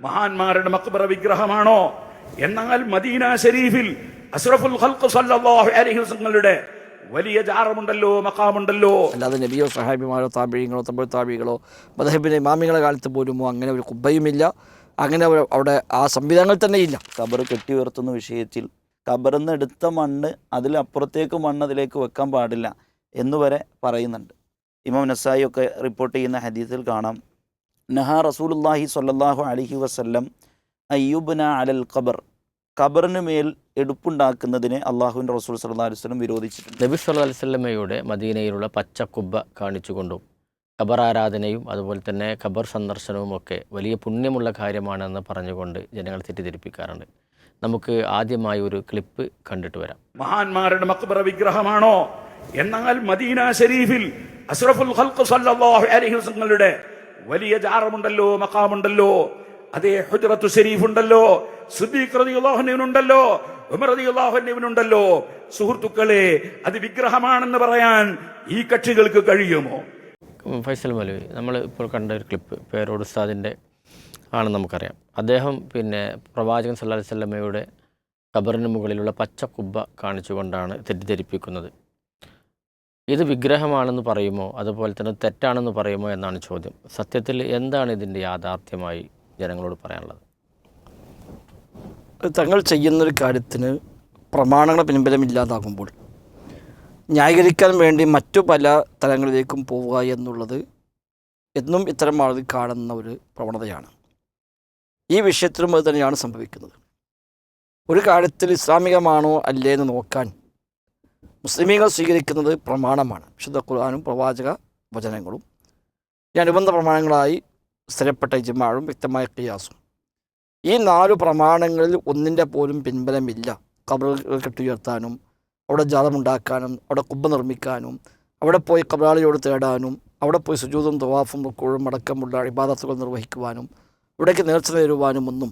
മഹാന്മാരുടെ മഖ്ബറ വിഗ്രഹമാണോ? എന്നാൽ മദീന ശരീഫിൽ അസ്റഫുൽ ഖൽഖ് സല്ലല്ലാഹു അലൈഹി വസല്ലമയുടെ വലിയ ജാറമുണ്ടല്ലോ, മഖാമുണ്ടല്ലോ. അല്ലാതെ നബിയോ സഹാബിമാരോ താബിഈങ്ങളോ തബഉ താബിഈകളോ മദ്ഹബിലെ ഇമാമിങ്ങളുടെ കാലത്ത് പോലും അങ്ങനെ ഒരു കുബ്ബയുമില്ല, അങ്ങനെ അവിടെ ആ സംവിധാനങ്ങൾ തന്നെ ഇല്ല. ഖബർ കെട്ടി ഉയർത്തുന്ന വിഷയത്തിൽ ഖബറിന്ന് എടുത്ത മണ്ണ് അതിലപ്പുറത്തേക്ക് മണ്ണ് അതിലേക്ക് വെക്കാൻ പാടില്ല എന്നുവരെ പറയുന്നുണ്ട്. ഇമാം നസായി ഒക്കെ റിപ്പോർട്ട് ചെയ്യുന്ന ഹദീസിൽ കാണാം, നഹാ റസൂലുള്ളാഹി സ്വല്ലല്ലാഹു അലൈഹി വസല്ലം അയ്യുബ്ന അലൽ ഖബർ, ഖബറിന് മേൽ എടുപ്പുണ്ടാക്കുന്നതിനെ അള്ളാഹുവിൻ്റെ റസൂൽ സല്ലല്ലാഹു അലൈഹി വസല്ലം വിരോധിച്ചിട്ടുണ്ട്. നബി സല്ലല്ലാഹു അലൈഹി വസല്ലമയുടെ മദീനയിലുള്ള പച്ചക്കുബ്ബ കാണിച്ചുകൊണ്ടും ഖബർ ആരാധനയും അതുപോലെ തന്നെ ഖബർ സന്ദർശനവും ഒക്കെ വലിയ പുണ്യമുള്ള കാര്യമാണെന്ന് പറഞ്ഞുകൊണ്ട് ജനങ്ങൾ തെറ്റിദ്ധരിപ്പിക്കാറുണ്ട്. നമുക്ക് ആദ്യമായി ഒരു ക്ലിപ്പ് കണ്ടിട്ട് വരാം. മഹാന്മാരുടെ മഖ്ബറ വിഗ്രഹമാണോ? എന്നാൽ മദീന ശരീഫിൽ അസ്റഫുൽ ഖൽഖ് സല്ലല്ലാഹു അലൈഹി വസല്ലമയുടെ വലിയ ജാറമുണ്ടല്ലോ, മഖാമുണ്ടല്ലോ. അതേ ഹുജ്റത്തു ശരീഫ് ഉണ്ടല്ലോ, സിദ്ദീഖ് റളിയല്ലാഹു അൻഹു ഉണ്ടല്ലോ, ഉമർ റളിയല്ലാഹു അൻഹു ഉണ്ടല്ലോ. സുഹൃത്തുക്കളെ, അത് വിഗ്രഹമാണെന്ന് പറയാൻ ഈ കക്ഷികൾക്ക് കഴിയുമോ? ഫൈസൽ മൗലവി, നമ്മൾ ഇപ്പോൾ കണ്ട ഒരു ക്ലിപ്പ് പേരോട് ഉസ്താദിൻ്റെ ആണെന്ന് നമുക്കറിയാം. അദ്ദേഹം പ്രവാചകൻ സല്ലല്ലാഹു അലൈഹി വസല്ലമയുടെ ഖബറിന് മുകളിലുള്ള പച്ചക്കുബ്ബ കാണിച്ചുകൊണ്ടാണ് തെറ്റിദ്ധരിപ്പിക്കുന്നത്. ഇത് വിഗ്രഹമാണെന്ന് പറയുമോ അതുപോലെ തന്നെ തെറ്റാണെന്ന് പറയുമോ എന്നാണ് ചോദ്യം. സത്യത്തിൽ എന്താണ് ഇതിൻ്റെ യാഥാർത്ഥ്യമായി ജനങ്ങളോട് പറയാനുള്ളത്? തങ്ങൾ ചെയ്യുന്നൊരു കാര്യത്തിന് പ്രമാണങ്ങൾ പിൻബലമില്ലാതാകുമ്പോൾ ന്യായീകരിക്കാൻ വേണ്ടി മറ്റു പല തലങ്ങളിലേക്കും പോവുക എന്നുള്ളത് എന്നും ഇത്തരം ആളുകൾ കാണുന്ന ഒരു പ്രവണതയാണ്. ഈ വിഷയത്തിലും അത് തന്നെയാണ് സംഭവിക്കുന്നത്. ഒരു കാര്യത്തിൽ ഇസ്ലാമികമാണോ അല്ലേ എന്ന് നോക്കാൻ മുസ്ലിമീങ്ങൾ സ്വീകരിക്കുന്നത് പ്രമാണമാണ്, വിശുദ്ധ ഖുർആനും പ്രവാചക വചനങ്ങളും. ഈ അനുബന്ധ പ്രമാണങ്ങളായി സ്ഥിരപ്പെട്ട ഇജ്മാഉം വ്യക്തമായ ഖിയാസും. ഈ 4 പ്രമാണങ്ങളിൽ ഒന്നിൻ്റെ പോലും പിൻബലമില്ല ഖബറുകൾ കെട്ടിയുയർത്താനും അവിടെ ജാതമുണ്ടാക്കാനും അവിടെ കുബ്ബ നിർമ്മിക്കാനും അവിടെ പോയി ഖബറാളിയോട് തേടാനും അവിടെ പോയി സുജൂദും തവാഫും റുക്കൂഉം അടക്കമുള്ള ഇബാദത്തുകൾ നിർവഹിക്കുവാനും ഇവിടേക്ക് നേർച്ച നേരുവാനും ഒന്നും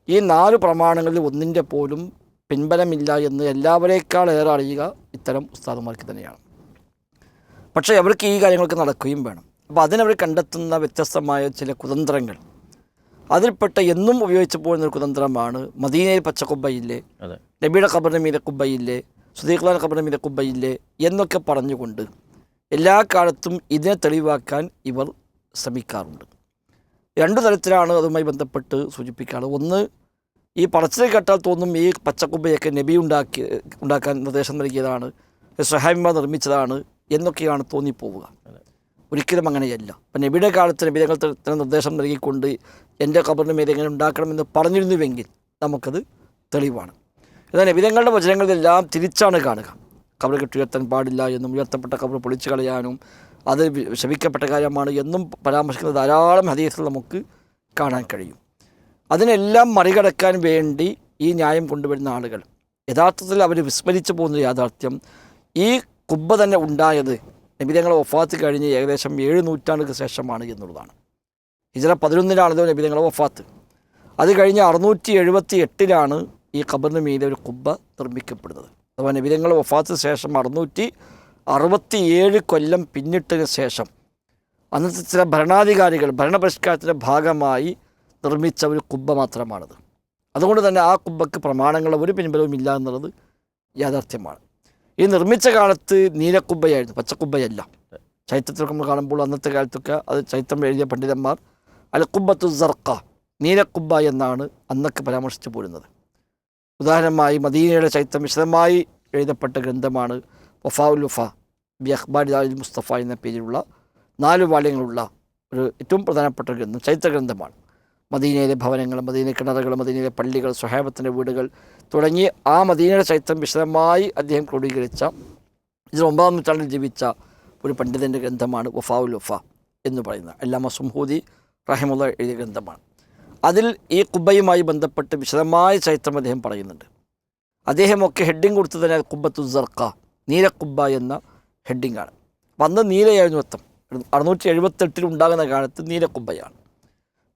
ഈ 4 പ്രമാണങ്ങളിൽ ഒന്നിൻ്റെ പോലും പിൻബലമില്ല എന്ന് എല്ലാവരേക്കാൾ ഏറെ അറിയുക ഇത്തരം ഉസ്താദുമാർക്ക് തന്നെയാണ്. പക്ഷേ അവർക്ക് ഈ കാര്യങ്ങൾക്ക് നടക്കുകയും വേണം. അപ്പോൾ അതിനവർ കണ്ടെത്തുന്ന വ്യത്യസ്തമായ ചില കുതന്ത്രങ്ങൾ, അതിൽപ്പെട്ട എന്നും ഉപയോഗിച്ചു പോകുന്നൊരു കുതന്ത്രമാണ് മദീനയിൽ പച്ചക്കുബ്ബയില്ലേ, നബിയുടെ ഖബറിന് മീതെ കുബ്ബയില്ലേ, സുദീഖ്ലാൻ്റെ ഖബറിന് മീതെ കുബ്ബയില്ലേ എന്നൊക്കെ പറഞ്ഞുകൊണ്ട് എല്ലാ കാലത്തും ഇതിനെ തെളിവാക്കാൻ ഇവർ ശ്രമിക്കാറുണ്ട്. 2 തരത്തിലാണ് അതുമായി ബന്ധപ്പെട്ട് സൂചിപ്പിക്കാറ്. ഒന്ന്, ഈ പറച്ചിൽ കേട്ടാൽ തോന്നും ഈ പച്ചക്കുബ്ബയൊക്കെ നബി ഉണ്ടാക്കാൻ നിർദ്ദേശം നൽകിയതാണ്, സ്വഹാബിമാർ നിർമ്മിച്ചതാണ് എന്നൊക്കെയാണ് തോന്നിപ്പോവുക. ഒരിക്കലും അങ്ങനെയല്ല. അപ്പം നബിയുടെ കാലത്ത് നബി തങ്ങൾ നിർദ്ദേശം നൽകിക്കൊണ്ട് എൻ്റെ ഖബറിന് മേലെ എങ്ങനെ ഉണ്ടാക്കണമെന്ന് പറഞ്ഞിരുന്നുവെങ്കിൽ നമുക്കത് തെളിവാണ്. എന്നാൽ നബി തങ്ങളുടെ വചനങ്ങളിലെല്ലാം തിരിച്ചാണ് കാണുക. ഖബർ കെട്ടുയർത്താൻ പാടില്ല എന്നും ഉയർത്തപ്പെട്ട ഖബർ പൊളിച്ചു കളയാനും അത് ശപിക്കപ്പെട്ട കാര്യമാണ് എന്നും പരാമർശിക്കുന്ന ധാരാളം ഹദീസുകൾ നമുക്ക് കാണാൻ കഴിയും. അതിനെല്ലാം മറികടക്കാൻ വേണ്ടി ഈ ന്യായം കൊണ്ടുവരുന്ന ആളുകൾ യഥാർത്ഥത്തിൽ അവർ വിസ്മരിച്ചു പോകുന്ന യാഥാർത്ഥ്യം, ഈ കുബ്ബ തന്നെ ഉണ്ടായത് നബി തങ്ങളുടെ വഫാത്ത് കഴിഞ്ഞ് ഏകദേശം 7 നൂറ്റാണ്ടുകൾക്ക് ശേഷമാണ് എന്നുള്ളതാണ്. ഹിജ്റ 11-ലാണല്ലോ നബി തങ്ങളുടെ വഫാത്ത്. അത് കഴിഞ്ഞ് 678-ലാണ് ഈ ഖബറിന് മീതെ ഒരു കുബ്ബ നിർമ്മിക്കപ്പെടുന്നത്. അഥവാ നബി തങ്ങളുടെ വഫാത്തിന് ശേഷം 667 കൊല്ലം പിന്നിട്ടതിന് ശേഷം അന്നത്തെ ചില ഭരണാധികാരികൾ ഭരണപരിഷ്കാരത്തിൻ്റെ ഭാഗമായി നിർമ്മിച്ച ഒരു കുബ്ബ മാത്രമാണത്. അതുകൊണ്ട് തന്നെ ആ കുബ്ബക്ക് പ്രമാണങ്ങൾ ഒരു പിൻബലവും ഇല്ല എന്നുള്ളത് യാഥാർത്ഥ്യമാണ്. ഈ നിർമ്മിച്ച കാലത്ത് നീലക്കുബ്ബയായിരുന്നു, പച്ചക്കുബ്ബയല്ല. ചരിത്രത്തിലൊക്കെ നമ്മൾ കാണുമ്പോൾ അന്നത്തെ കാലത്തൊക്കെ അത് ചരിത്രം എഴുതിയ പണ്ഡിതന്മാർ അൽ ഖുബ്ബത്തു സർഖ, നീലക്കുബ്ബ എന്നാണ് അന്നൊക്കെ പരാമർശിച്ചു പോരുന്നത്. ഉദാഹരണമായി മദീനയുടെ ചരിത്രം വിശദമായി എഴുതപ്പെട്ട ഗ്രന്ഥമാണ് വഫാഉൽ വഫ ബി അഖ്ബാരി അൽ മുസ്തഫ എന്ന പേരിലുള്ള 4 വാല്യങ്ങളുള്ള ഒരു ഏറ്റവും പ്രധാനപ്പെട്ട ഗ്രന്ഥം, ചരിത്ര ഗ്രന്ഥമാണ്. മദീനയിലെ ഭവനങ്ങൾ, മദീനയിലെ കിണറുകൾ, മദീനയിലെ പള്ളികൾ, സ്വഹാബത്തിൻ്റെ വീടുകൾ തുടങ്ങി ആ മദീനയുടെ ചരിത്രം വിശദമായി അദ്ദേഹം ക്രോഡീകരിച്ച 9-ാം നൂറ്റാണ്ടിൽ ജീവിച്ച ഒരു പണ്ഡിതൻ്റെ ഗ്രന്ഥമാണ് വഫാഉൽ വഫ എന്ന് പറയുന്നത്. അല്ലാമ സുംഹൂദി റഹിമുള്ള എഴുതിയ ഗ്രന്ഥമാണ്. അതിൽ ഈ കുബ്ബയുമായി ബന്ധപ്പെട്ട് വിശദമായ ചരിത്രം അദ്ദേഹം പറയുന്നുണ്ട്. അദ്ദേഹമൊക്കെ ഹെഡിങ് കൊടുത്ത് തന്നെ ഖുബ്ബത്തു സർഖ, നീലക്കുബ്ബ എന്ന ഹെഡിങ്ങാണ്. അപ്പം അന്ന് നീലയായിരുന്നു അർത്ഥം. 678 ഉണ്ടാകുന്ന കാലത്ത് നീലക്കുബ്ബയാണ്.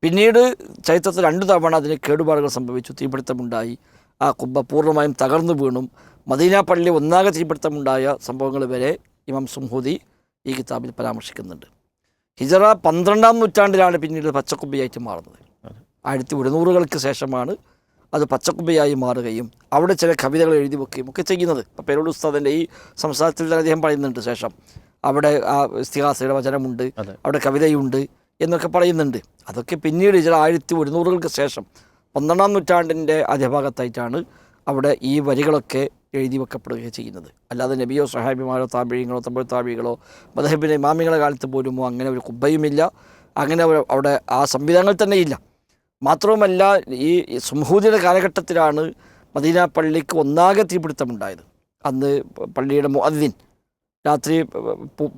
പിന്നീട് ചരിത്രത്തിൽ 2 തവണ അതിന് കേടുപാടുകൾ സംഭവിച്ചു, തീപിടുത്തമുണ്ടായി. ആ കുബ്ബ പൂർണ്ണമായും തകർന്നു വീണും മദീന പള്ളി ഒന്നാകെ തീപിടുത്തമുണ്ടായ സംഭവങ്ങൾ വരെ ഇമാം സുംഹൂദി ഈ കിതാബിൽ പരാമർശിക്കുന്നുണ്ട്. ഹിജറ 12-ാം നൂറ്റാണ്ടിലാണ് പിന്നീട് പച്ചക്കുബ്ബയായിട്ട് മാറുന്നത്. 1100-കൾക്ക് ശേഷമാണ് അത് പച്ചക്കുബയായി മാറുകയും അവിടെ ചില കവിതകൾ എഴുതി വെക്കുകയും ഒക്കെ ചെയ്യുന്നത്. അപ്പോൾ പേരോട് ഉസ്താദിൻ്റെ ഈ സംസാരത്തിൽ തന്നെ അദ്ദേഹം പറയുന്നുണ്ട് ശേഷം അവിടെ ആ ഇസ്തിഹാസയുടെ വചനമുണ്ട്, അവിടെ കവിതയുണ്ട് എന്നൊക്കെ പറയുന്നുണ്ട്. അതൊക്കെ പിന്നീട് ചില 1100-കൾക്ക് ശേഷം 12-ാം നൂറ്റാണ്ടിൻ്റെ ആദ്യഭാഗത്തായിട്ടാണ് അവിടെ ഈ വരികളൊക്കെ എഴുതി വെക്കപ്പെടുകയും ചെയ്യുന്നത്. അല്ലാതെ നബിയോ സഹാബിമാരോ താബിഴീങ്ങളോ തമിഴ് താബികളോ മദ്ഹബിൻ്റെ ഇമാമിങ്ങളുടെ കാലത്ത് പോലുമോ അങ്ങനെ ഒരു കുബ്ബയുമില്ല, അങ്ങനെ അവിടെ ആ സംവിധാനങ്ങൾ തന്നെ ഇല്ല. മാത്രവുമല്ല ഈ സുംഹൂദിയുടെ കാലഘട്ടത്തിലാണ് മദീന പള്ളിക്ക് ഒന്നാകെ തീപിടുത്തമുണ്ടായത്. അന്ന് പള്ളിയുടെ മുഅദ്ദിൻ രാത്രി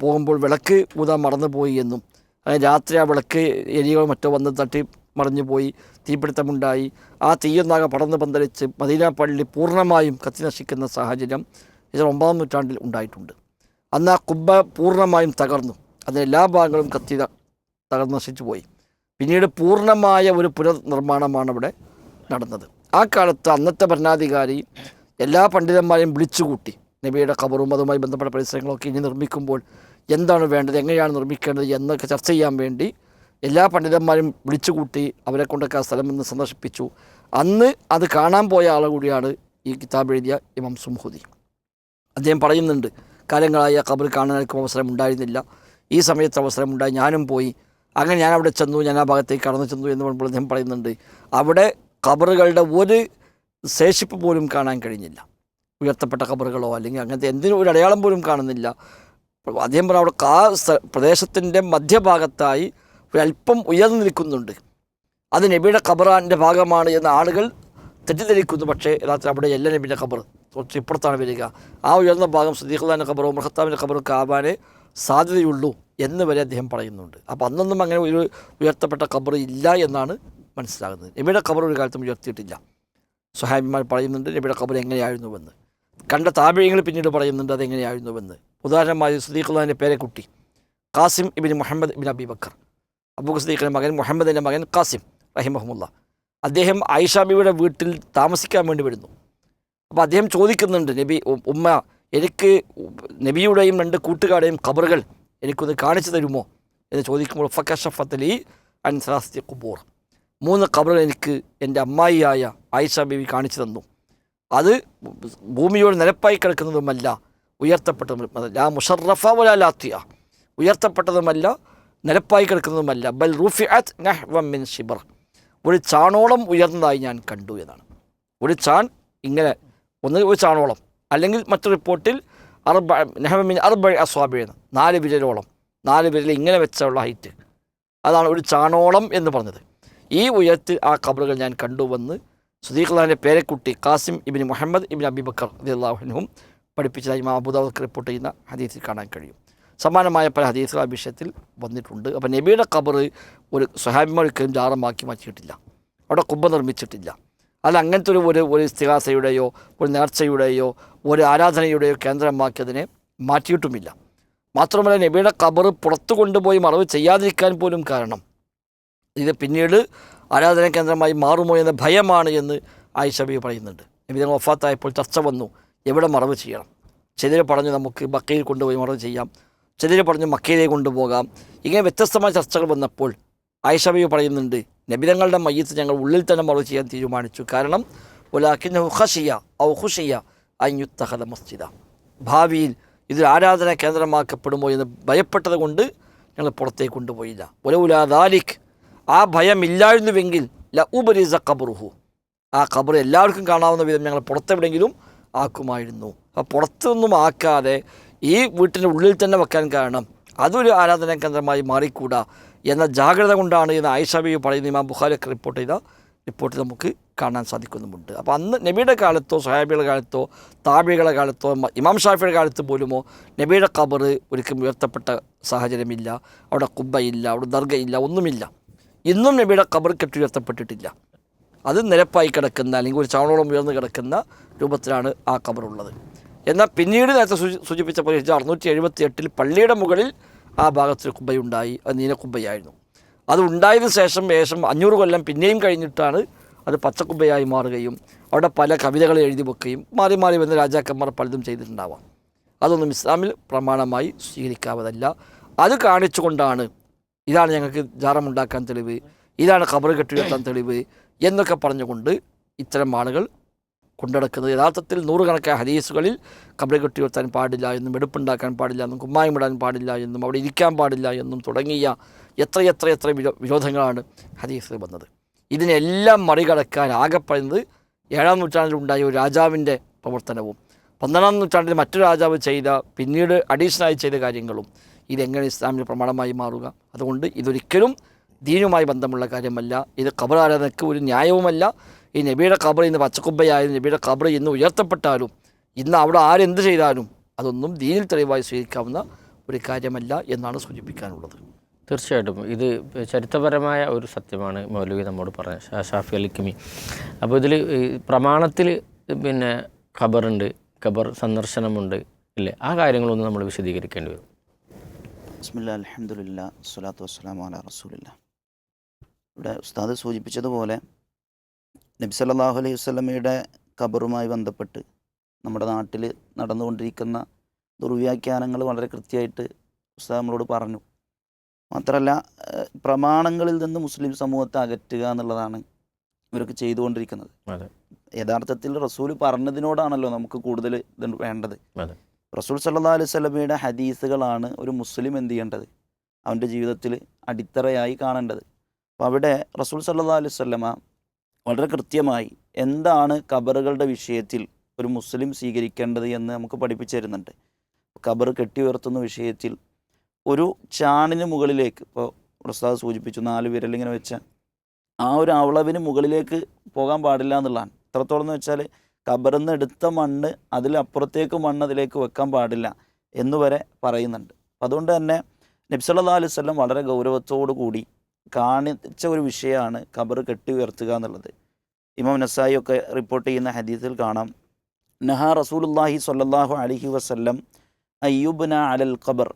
പോകുമ്പോൾ വിളക്ക് ഊതാൻ മറന്നുപോയി എന്നും അങ്ങനെ രാത്രി ആ വിളക്ക് എലികളോ മറ്റോ വന്ന് തട്ടി മറിഞ്ഞു പോയി തീപിടുത്തമുണ്ടായി. ആ തീയൊന്നാകെ പടർന്ന് പന്തലിച്ച് മദീന പള്ളി പൂർണ്ണമായും കത്തി നശിക്കുന്ന സാഹചര്യം 9-ാം നൂറ്റാണ്ടിൽ ഉണ്ടായിട്ടുണ്ട്. അന്ന് ആ കുബ്ബ പൂർണ്ണമായും തകർന്നു, അതിന് എല്ലാ ഭാഗങ്ങളും കത്തി തകർന്ന് നശിച്ചു പോയി. പിന്നീട് പൂർണ്ണമായ ഒരു പുനർനിർമ്മാണമാണ് അവിടെ നടന്നത്. ആ കാലത്ത് അന്നത്തെ ഭരണാധികാരി എല്ലാ പണ്ഡിതന്മാരെയും വിളിച്ചുകൂട്ടി നബിയുടെ ഖബറും അതുമായി ബന്ധപ്പെട്ട പരിസരങ്ങളൊക്കെ ഇനി നിർമ്മിക്കുമ്പോൾ എന്താണ് വേണ്ടത്, എങ്ങനെയാണ് നിർമ്മിക്കേണ്ടത് എന്നൊക്കെ ചർച്ച ചെയ്യാൻ വേണ്ടി എല്ലാ പണ്ഡിതന്മാരും വിളിച്ചുകൂട്ടി അവരെ കൊണ്ടൊക്കെ ആ സ്ഥലം നിന്ന് സന്ദർശിപ്പിച്ചു. അന്ന് അത് കാണാൻ പോയ ആൾ കൂടിയാണ് ഈ കിതാബ് എഴുതിയ ഇമാം സുംഹൂദി. അദ്ദേഹം പറയുന്നുണ്ട്, കാലങ്ങളായി ആ ഖബർ കാണാനൊക്കെ അവസരം ഉണ്ടായിരുന്നില്ല, ഈ സമയത്ത് അവസരമുണ്ടായി, ഞാനും പോയി. അങ്ങനെ ഞാൻ അവിടെ ചെന്നു, ഞാൻ ആ ഭാഗത്തേക്ക് കടന്നു ചെന്നു എന്ന് പറയുമ്പോൾ അദ്ദേഹം പറയുന്നുണ്ട്, അവിടെ ഖബറുകളുടെ ഒരു ശേഷിപ്പ് പോലും കാണാൻ കഴിഞ്ഞില്ല. ഉയർത്തപ്പെട്ട ഖബറുകളോ അല്ലെങ്കിൽ അങ്ങനത്തെ എന്തിനും ഒരു അടയാളം പോലും കാണുന്നില്ല. അദ്ദേഹം പറഞ്ഞ അവിടെ ആ പ്രദേശത്തിൻ്റെ മധ്യഭാഗത്തായി ഒരല്പം ഉയർന്നു നിൽക്കുന്നുണ്ട്, അത് നബിയുടെ ഖബറിൻ്റെ ഭാഗമാണ് എന്ന് ആളുകൾ തെറ്റിദ്ധരിക്കുന്നു. പക്ഷേ യഥാർത്ഥത്തിൽ അവിടെ എല്ലാ നബിയുടെ ഖബർ കുറച്ച് ഇപ്പുറത്താണ് വരിക. ആ ഉയർന്ന ഭാഗം സിദ്ദീഖുല്ലാഹിൻ്റെ ഖബറോ ഉമർ ഖത്താബിൻ്റെ ഖബറൊക്കെ ആവാനേ സാധ്യതയുള്ളൂ എന്ന് വരെ അദ്ദേഹം പറയുന്നുണ്ട്. അപ്പോൾ അന്നൊന്നും അങ്ങനെ ഒരു ഉയർത്തപ്പെട്ട ഖബർ ഇല്ല എന്നാണ് മനസ്സിലാകുന്നത്. നബിയുടെ ഖബർ ഒരു കാലത്തും ഉയർത്തിയിട്ടില്ല. സ്വഹാബിമാർ പറയുന്നുണ്ട് നബിയുടെ ഖബർ എങ്ങനെയായിരുന്നുവെന്ന്. കണ്ട താബിഈങ്ങൾ പിന്നീട് പറയുന്നുണ്ട് അതെങ്ങനെയായിരുന്നുവെന്ന്. ഉദാഹരണമായി സിദ്ദീഖുല്ലാഹിൻ്റെ പേരക്കുട്ടി ഖാസിം ഇബിൻ മുഹമ്മദ് ഇബിൻ അബി ബക്കർ, അബൂ സിദ്ദീഖിൻ്റെ മകൻ മുഹമ്മദിൻ്റെ മകൻ ഖാസിം റഹിമഹുമുല്ല, അദ്ദേഹം ആയിഷ ബീവിയുടെ വീട്ടിൽ താമസിക്കാൻ വേണ്ടി വരുന്നു. അപ്പോൾ അദ്ദേഹം ചോദിക്കുന്നുണ്ട്, നബി ഉമ്മ എനിക്ക് നബിയുടെയും 2 കൂട്ടുകാരുടെയും ഖബറുകൾ എനിക്കൊന്ന് കാണിച്ചു തരുമോ എന്ന് ചോദിക്കുമ്പോൾ ഫക്കശഫത്തലി അൻ സലാസത്തി ഖുബൂർ, 3 ഖബറുകൾ എനിക്ക് എൻ്റെ അമ്മായിയായ ആയിഷ ബീവി കാണിച്ചു തന്നു. അത് ഭൂമിയോട് നിരപ്പായി കിടക്കുന്നതുമല്ല, ഉയർത്തപ്പെട്ടതുമല്ല, മുഷറഫ വലാ ലാത്തിയ, ഉയർത്തപ്പെട്ടതുമല്ല നിരപ്പായി കിടക്കുന്നതുമല്ല, ബൽ റുഫിഅത് നഹ്വ മിൻ ശിബ്ർ, ഒരു ചാണോളം ഉയർന്നതായി ഞാൻ കണ്ടു എന്നാണ്. ഒരു ചാൺ ഇങ്ങനെ ഒരു ചാണോളം, അല്ലെങ്കിൽ മറ്റൊരു റിപ്പോർട്ടിൽ നഹ്വ മിൻ 4 അസ്വാബി, 4 വിരലോളം, 4 വിരൽ ഇങ്ങനെ വെച്ചുള്ള ഹൈറ്റ്, അതാണ് ഒരു ചാണോളം എന്ന് പറഞ്ഞത്. ഈ ഉയരത്തിൽ ആ ഖബറുകൾ ഞാൻ കണ്ടുവെന്ന് സിദ്ദീഖുല്ലാഹിൻ്റെ പേരക്കുട്ടി ഖാസിം ഇബിൻ മുഹമ്മദ് ഇബിൻ അബി ബക്കർ റളിയല്ലാഹു അൻഹും പഠിപ്പിച്ചതായി ഇമാം അബൂ ദാവൂദ് റിപ്പോർട്ട് ചെയ്യുന്ന ഹദീസിൽ കാണാൻ കഴിയും. സമാനമായ പല ഹദീസുകൾ ആ വിഷയത്തിൽ വന്നിട്ടുണ്ട്. അപ്പോൾ നബിയുടെ ഖബർ ഒരു സ്വഹാബിമാർക്കും ജാറമാക്കി മാറ്റിയിട്ടില്ല, അവിടെ കുബ്ബ നിർമ്മിച്ചിട്ടില്ല. അല്ല അങ്ങനത്തെ ഒരു ഇസ്തിഗാസയുടെയോ ഒരു നേർച്ചയുടെയോ ഒരു ആരാധനയുടെയോ കേന്ദ്രമാക്കിയതിനെ മാറ്റിയിട്ടുമില്ല. മാത്രമല്ല നബിയുടെ ഖബർ പുറത്തു കൊണ്ടുപോയി മറവ് ചെയ്യാതിരിക്കാൻ പോലും കാരണം ഇത് പിന്നീട് ആരാധനാ കേന്ദ്രമായി മാറുമോ എന്ന ഭയമാണ് എന്ന് ആയിഷ ബീവി പറയുന്നുണ്ട്. നബി തങ്ങൾ വഫാത്തായപ്പോൾ ചർച്ച വന്നു, എവിടെ മറവ് ചെയ്യണം. ചിലർ പറഞ്ഞു നമുക്ക് ബക്കയിൽ കൊണ്ടുപോയി മറവ് ചെയ്യാം, ചിലർ പറഞ്ഞു മക്കയിലേക്ക് കൊണ്ടുപോകാം. ഇങ്ങനെ വ്യത്യസ്തമായ ചർച്ചകൾ വന്നപ്പോൾ ആയിഷ ബീവി പറയുന്നുണ്ട്, നബി തങ്ങളുടെ മയ്യത്ത് ഞങ്ങൾ ഉള്ളിൽ തന്നെ മറവ് ചെയ്യാൻ തീരുമാനിച്ചു. കാരണം വലാകിന്നഹു ഖശിയ ഔ ഖുശിയ അൻ യുത്തഖദ മസ്ജിദ, ഭാവിയിൽ ഇതൊരു ആരാധനാ കേന്ദ്രമാക്കപ്പെടുമോ എന്ന് ഭയപ്പെട്ടത് കൊണ്ട് ഞങ്ങൾ പുറത്തേക്ക് കൊണ്ടുപോയില്ല. വലൗലാ ദാലിക്, ആ ഭയമില്ലായിരുന്നുവെങ്കിൽ ല ഉബരിസ ഖബറുഹു, ആ ഖബർ എല്ലാവർക്കും കാണാവുന്ന വിധം ഞങ്ങൾ പുറത്തെവിടെയെങ്കിലും ആക്കുമായിരുന്നു. അപ്പോൾ പുറത്തൊന്നും ആക്കാതെ ഈ വീട്ടിൻ്റെ ഉള്ളിൽ തന്നെ വെക്കാൻ കാരണം അതൊരു ആരാധനാ കേന്ദ്രമായി മാറിക്കൂടാ എന്ന ജാഗ്രത കൊണ്ടാണ് എന്ന് ആയിഷ ബീവി പറയുന്ന ഇമാം ബുഖാരിയൊക്കെ റിപ്പോർട്ട് ചെയ്ത റിപ്പോർട്ട് നമുക്ക് കാണാൻ സാധിക്കുന്നുമുണ്ട്. അപ്പോൾ അന്ന് നബിയുടെ കാലത്തോ സ്വഹാബികളുടെ കാലത്തോ താബികളുടെ കാലത്തോ ഇമാം ഷാഫിയുടെ കാലത്ത് പോലുമോ നബിയുടെ ഖബർ ഒരിക്കലും ഉയർത്തപ്പെട്ട സാഹചര്യമില്ല, അവിടെ കുബ്ബയില്ല, അവിടെ ദർഗയില്ല, ഒന്നുമില്ല. ഇന്നും നബിയുടെ ഖബർ കെട്ടുയർത്തപ്പെട്ടിട്ടില്ല. അത് നിരപ്പായി കിടക്കുന്ന അല്ലെങ്കിൽ ഒരു ചാണോളം ഉയർന്നു കിടക്കുന്ന രൂപത്തിലാണ് ആ ഖബറുള്ളത്. എന്നാൽ പിന്നീട് നേരത്തെ സൂചിപ്പിച്ച പോലെ 678 പള്ളിയുടെ മുകളിൽ ആ ഭാഗത്തൊരു കുബ്ബയുണ്ടായി, അത് നീലക്കുബ്ബയായിരുന്നു. അത് ഉണ്ടായതിനു ശേഷം 500 കൊല്ലം പിന്നെയും കഴിഞ്ഞിട്ടാണ് അത് പച്ചക്കുബ്ബയായി മാറുകയും അവിടെ പല കവിതകൾ എഴുതി വെക്കുകയും മാറി മാറി വന്ന രാജാക്കന്മാർ പലതും ചെയ്തിട്ടുണ്ടാവാം. അതൊന്നും ഇസ്ലാമിൽ പ്രമാണമായി സ്വീകരിക്കാവതല്ല. അത് കാണിച്ചുകൊണ്ടാണ് ഇതാണ് ഞങ്ങൾക്ക് ജാറമുണ്ടാക്കാൻ തെളിവ്, ഇതാണ് ഖബർ കെട്ടിയുയർത്താൻ തെളിവ് എന്നൊക്കെ പറഞ്ഞുകൊണ്ട് ഇത്തരം ആളുകൾ കൊണ്ടുനടക്കുന്നത്. യഥാർത്ഥത്തിൽ നൂറുകണക്കായ ഹദീസുകളിൽ ഖബർ കെട്ടിയുയർത്താൻ പാടില്ല എന്നും, വെടുപ്പുണ്ടാക്കാൻ പാടില്ല എന്നും, കുമ്മായമിടാൻ പാടില്ല എന്നും, അവിടെ ഇരിക്കാൻ പാടില്ല എന്നും തുടങ്ങിയ എത്ര വിരോധങ്ങളാണ് ഹദീസിൽ വന്നത്. ഇതിനെല്ലാം മറികടക്കാൻ ആകെ പറയുന്നത് 7-ാം നൂറ്റാണ്ടിലുണ്ടായ ഒരു രാജാവിൻ്റെ പ്രവർത്തനവും 12-ാം നൂറ്റാണ്ടിൽ മറ്റൊരു രാജാവ് ചെയ്ത പിന്നീട് അഡീഷണലായി ചെയ്ത കാര്യങ്ങളും ഇതെങ്ങനെ ഇസ്ലാമിൻ്റെ പ്രമാണമായി മാറുക? അതുകൊണ്ട് ഇതൊരിക്കലും ദീനുമായി ബന്ധമുള്ള കാര്യമല്ല. ഇത് ഖബർ ആരാധനയ്ക്ക് ഒരു ന്യായവുമല്ല. ഈ നബിയുടെ ഖബർ ഇന്ന് പച്ചക്കുബ്ബയായാലും നബിയുടെ ഖബർ ഇന്ന് ഉയർത്തപ്പെട്ടാലും ഇന്ന് അവിടെ ആരെന്ത് ചെയ്താലും അതൊന്നും ദീനിൽ തെളിവായി സ്വീകരിക്കാവുന്ന ഒരു കാര്യമല്ല എന്നാണ് സൂചിപ്പിക്കാനുള്ളത്. തീർച്ചയായിട്ടും ഇത് ചരിത്രപരമായ ഒരു സത്യമാണ് മൗലവി നമ്മോട് പറഞ്ഞ ഷാഫി അലിക്കമി. അപ്പോൾ ഇതിൽ പ്രമാണത്തിൽ പിന്നെ ഖബറുണ്ട്, ഖബർ സന്ദർശനമുണ്ട് ഇല്ലേ? ആ കാര്യങ്ങളൊന്നും നമ്മൾ വിശദീകരിക്കേണ്ടി വരും. ബിസ്മില്ലാ അൽഹംദുലില്ലാ സ്വലാത്തു വസ്സലാമു അലാ റസൂലില്ലാ. ഇവിടെ ഉസ്താദ് സൂചിപ്പിച്ചതുപോലെ നബി സല്ലല്ലാഹു അലൈഹി വസല്ലമയുടെ ഖബറുമായി ബന്ധപ്പെട്ട് നമ്മുടെ നാട്ടിൽ നടന്നുകൊണ്ടിരിക്കുന്ന ദുർവ്യാഖ്യാനങ്ങൾ വളരെ കൃത്യമായിട്ട് ഉസ്താദ് നമ്മളോട് പറഞ്ഞു. മാത്രമല്ല, പ്രമാണങ്ങളിൽ നിന്ന് മുസ്ലിം സമൂഹത്തെ അകറ്റുക എന്നുള്ളതാണ് ഇവരൊക്കെ ചെയ്തുകൊണ്ടിരിക്കുന്നത്. യഥാർത്ഥത്തിൽ റസൂൽ പറഞ്ഞതിനോടാണല്ലോ നമുക്ക് കൂടുതൽ ഇത് വേണ്ടത്. റസൂൽ സല്ലല്ലാഹു അലൈഹി വസല്ലമയുടെ ഹദീസുകളാണ് ഒരു മുസ്ലിം എന്ത് ചെയ്യേണ്ടത്, അവൻ്റെ ജീവിതത്തിൽ അടിത്തറയായി കാണേണ്ടത്. അപ്പോൾ അവിടെ റസൂൽ സല്ലല്ലാഹു അലൈഹി വസല്ലമ വളരെ കൃത്യമായി എന്താണ് ഖബറുകളുടെ വിഷയത്തിൽ ഒരു മുസ്ലിം സ്വീകരിക്കേണ്ടത് എന്ന് നമുക്ക് പഠിപ്പിച്ചു തരുന്നുണ്ട്. ഖബർ കെട്ടി ഉയർത്തുന്ന വിഷയത്തിൽ ഒരു ചാണിന് മുകളിലേക്ക്, ഇപ്പോൾ ഉസ്താദ് സൂചിപ്പിച്ചു 4 വിരലിങ്ങനെ വെച്ച ആ ഒരു അളവിന് മുകളിലേക്ക് പോകാൻ പാടില്ല എന്നുള്ളതാണ്. എത്രത്തോളം എന്ന് വെച്ചാൽ ഖബറിൽ നിന്ന് എടുത്ത മണ്ണ് അതിലപ്പുറത്തേക്ക് മണ്ണ് അതിലേക്ക് വെക്കാൻ പാടില്ല എന്നുവരെ പറയുന്നുണ്ട്. അതുകൊണ്ട് തന്നെ നബി സല്ലല്ലാഹു അലൈഹി വസല്ലം വളരെ ഗൗരവത്തോടു കൂടി കാണിച്ച ഒരു വിഷയമാണ് ഖബർ കെട്ടി ഉയർത്തുക എന്നുള്ളത്. ഇമാം നസായി ഒക്കെ റിപ്പോർട്ട് ചെയ്യുന്ന ഹദീസിൽ കാണാം, നഹാ റസൂലുള്ളാഹി സ്വല്ലല്ലാഹു അലൈഹി വസല്ലം അയ്യുബ്ന അലൽ ഖബർ,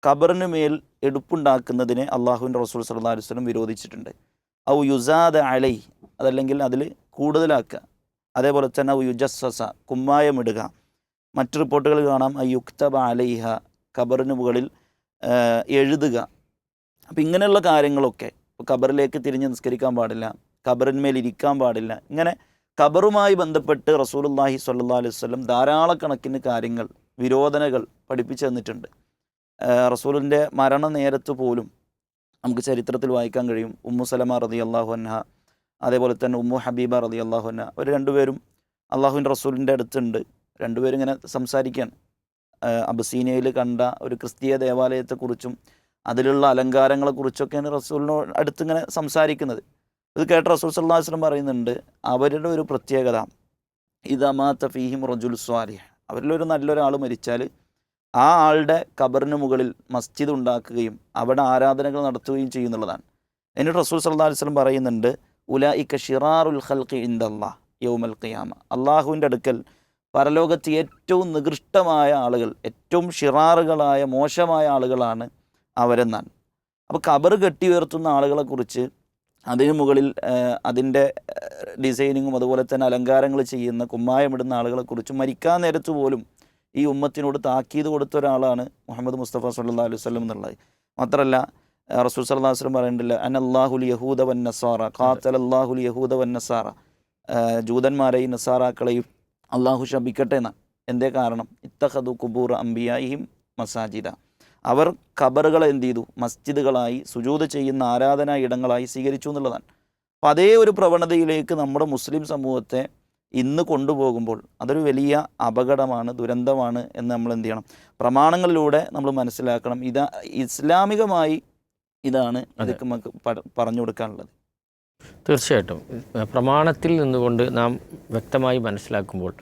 ഖബറിന് മേൽ എടുപ്പുണ്ടാക്കുന്നതിനെ അള്ളാഹുവിൻ്റെ റസൂൽ സല്ലല്ലാഹു അലൈഹി വസല്ലം വിരോധിച്ചിട്ടുണ്ട്. ഔ യുസാദ അലൈ, അതല്ലെങ്കിൽ അതിൽ കൂടുതലാക്കുക. അതേപോലെ തന്നെ ഔ യുജസ്സസ, കുമ്മായമിടുക. മറ്റു റിപ്പോർട്ടുകൾ കാണാം അയ്യുക്തബ അലൈഹ, ഖബറിന് മുകളിൽ എഴുതുക. അപ്പം ഇങ്ങനെയുള്ള കാര്യങ്ങളൊക്കെ, ഇപ്പോൾ ഖബറിലേക്ക് തിരിഞ്ഞ് നിസ്കരിക്കാൻ പാടില്ല, ഖബറിന്മേൽ ഇരിക്കാൻ പാടില്ല, ഇങ്ങനെ ഖബറുമായി ബന്ധപ്പെട്ട് റസൂലുള്ളാഹി സ്വല്ലല്ലാഹു അലൈഹി വസല്ലം ധാരാളക്കണക്കിന് കാര്യങ്ങൾ, വിരോധനകൾ പഠിപ്പിച്ചു തന്നിട്ടുണ്ട്. റസൂലിൻ്റെ മരണ നേരത്ത് പോലും നമുക്ക് ചരിത്രത്തിൽ വായിക്കാൻ കഴിയും. ഉമ്മു സലമ റളിയല്ലാഹു അൻഹ, അതേപോലെ തന്നെ ഉമ്മു ഹബീബ റളിയല്ലാഹു അൻഹ, അവർ രണ്ടുപേരും അള്ളാഹുവിൻ്റെ റസൂലിൻ്റെ അടുത്തുണ്ട്. രണ്ടുപേരും ഇങ്ങനെ സംസാരിക്കുകയാണ്. അബസീനിയയിൽ കണ്ട ഒരു ക്രിസ്തീയ ദേവാലയത്തെക്കുറിച്ചും അതിലുള്ള അലങ്കാരങ്ങളെക്കുറിച്ചൊക്കെയാണ് റസൂലിനോട് അടുത്തിങ്ങനെ സംസാരിക്കുന്നത്. ഇത് കേട്ട റസൂൽ സല്ലല്ലാഹു അലൈഹി വസല്ലം പറയുന്നുണ്ട്, അവരുടെ ഒരു പ്രത്യേകത ഇദാ മാത ഫീഹിം റജുൽ സ്വാലിഹ്, അവരിലൊരു നല്ലൊരാൾ മരിച്ചാൽ ആ ആളുടെ ഖബറിന് മുകളിൽ മസ്ജിദ് ഉണ്ടാക്കുകയും അവിടെ ആരാധനകൾ നടത്തുകയും ചെയ്യുന്നുള്ളതാണ്. എന്നിട്ട് റസൂൽ സല്ലല്ലാഹു അലൈഹി വസല്ലം പറയുന്നുണ്ട്, ഉലൈക ശിറാറുൽ ഖൽഖി ഇൻദല്ലാഹ് യൗമൽ ഖിയാമ, അള്ളാഹുവിൻ്റെ അടുക്കൽ പരലോകത്ത് ഏറ്റവും നികൃഷ്ടമായ ആളുകൾ, ഏറ്റവും ഷിറാറുകളായ മോശമായ ആളുകളാണ് അവരെന്നാണ്. അപ്പോൾ ഖബർ കെട്ടി ഉയർത്തുന്ന ആളുകളെക്കുറിച്ച്, അതിന് മുകളിൽ അതിൻ്റെ ഡിസൈനിങ്ങും അതുപോലെ തന്നെ അലങ്കാരങ്ങൾ ചെയ്യുന്ന കുമ്മായമിടുന്ന ആളുകളെക്കുറിച്ച് മരിക്കാൻ നേരത്ത് പോലും ഈ ഉമ്മത്തിനോട് താക്കീത് കൊടുത്ത ഒരാളാണ് മുഹമ്മദ് മുസ്തഫ സല്ലല്ലാഹു അലൈഹി വസല്ലം എന്നുള്ളത്. മാത്രമല്ല റസൂൽ സല്ലല്ലാഹു അലൈഹി വസല്ലം പറയുന്നില്ല, അനല്ലാഹുൽ യഹൂദ വൻ നസാറ ഖാതലല്ലാഹുൽ യഹൂദ വൻ നസാറ, ജൂതന്മാരെയും നസാറാക്കളെയും അള്ളാഹു ശപിക്കട്ടെ എന്നാണ്. എന്തേ കാരണം? ഇത്തഖദു ഖുബൂറ അംബിയായിഹിം മസാജിദ, അവർ ഖബറുകളെ എന്ത് ചെയ്തു? മസ്ജിദുകളായി, സുജൂദ് ചെയ്യുന്ന ആരാധനാ ഇടങ്ങളായി സ്വീകരിച്ചു എന്നുള്ളതാണ്. അപ്പം അതേ ഒരു പ്രവണതയിലേക്ക് നമ്മുടെ മുസ്ലിം സമൂഹത്തെ ഇന്ന് കൊണ്ടുപോകുമ്പോൾ അതൊരു വലിയ അപകടമാണ്, ദുരന്തമാണ് എന്ന് നമ്മൾ എന്ത് ചെയ്യണം? പ്രമാണങ്ങളിലൂടെ നമ്മൾ മനസ്സിലാക്കണം. ഇസ്ലാമികമായി ഇതാണ് ഇതൊക്കെ നമുക്ക് പറഞ്ഞു കൊടുക്കാനുള്ളത്. തീർച്ചയായിട്ടും പ്രമാണത്തിൽ നിന്നുകൊണ്ട് നാം വ്യക്തമായി മനസ്സിലാക്കുമ്പോൾ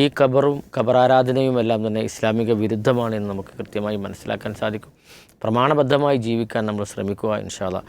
ഈ ഖബറും ഖബറാരാധനയും എല്ലാം തന്നെ ഇസ്ലാമിക വിരുദ്ധമാണ് എന്ന് നമുക്ക് കൃത്യമായി മനസ്സിലാക്കാൻ സാധിക്കും. പ്രമാണബദ്ധമായി ജീവിക്കാൻ നമ്മൾ ശ്രമിക്കുക ഇൻഷാ അല്ലാഹ്.